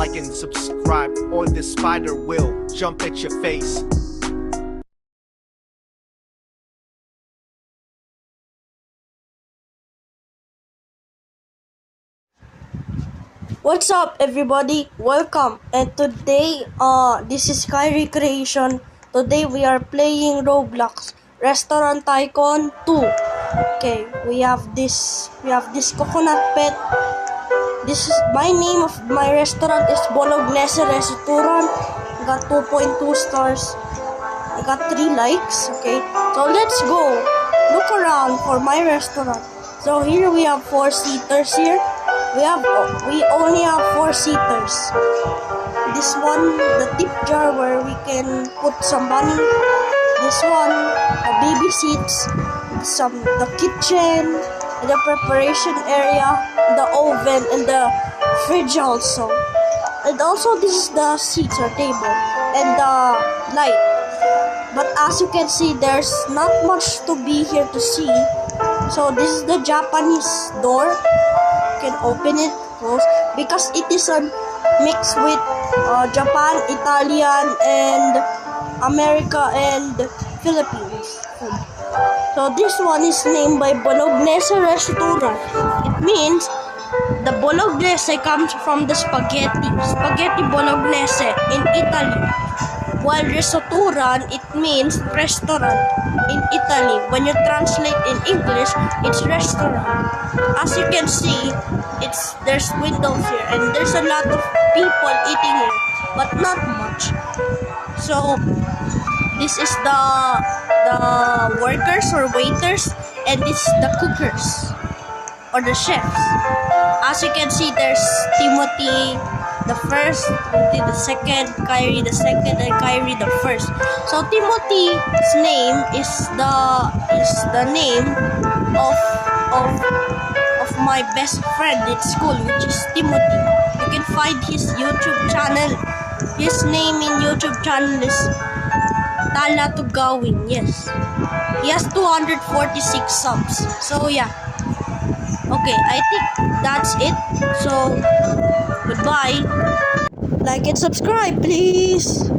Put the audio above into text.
like and subscribe, or this spider will jump at your face. What's up, everybody? Welcome. And today, this is Kyrie Creation. Today we are playing Roblox Restaurant Tycoon 2. Okay, we have this coconut pet. This is my name of my restaurant is Bolognese Restaurant. I got 2.2 stars. I got 3 likes. Okay, so let's go. Look around for my restaurant. So here we have 4 seaters here. We only have 4 seaters. This one, the tip jar where we can put some money. This one, the baby seats, the kitchen, the preparation area, the oven, and the fridge also. And also this is the seats or table and the light. But as you can see, there's not much to be here to see. So this is the Japanese door. Can open it, close, because it is a mix with Japan, Italian, and America and Philippines food. So this one is named by Bolognese Restaurant. It means the Bolognese comes from the spaghetti Bolognese in Italy. While restaurant, it means restaurant in Italy. When you translate in English, it's restaurant. As you can see, there's windows here and there's a lot of people eating here, but not much. So this is the workers or waiters, and this is the cookers or the chefs. As you can see, there's Timothy the first, Timothy the second, Kyrie the second, and Kyrie the first. So Timothy's name is the name of my best friend in school, which is Timothy. You can find his YouTube channel. His name in YouTube channel is Tala Tugawin. Yes, he has 246 subs. So yeah. Okay, I think that's it. So goodbye. Like and subscribe, please.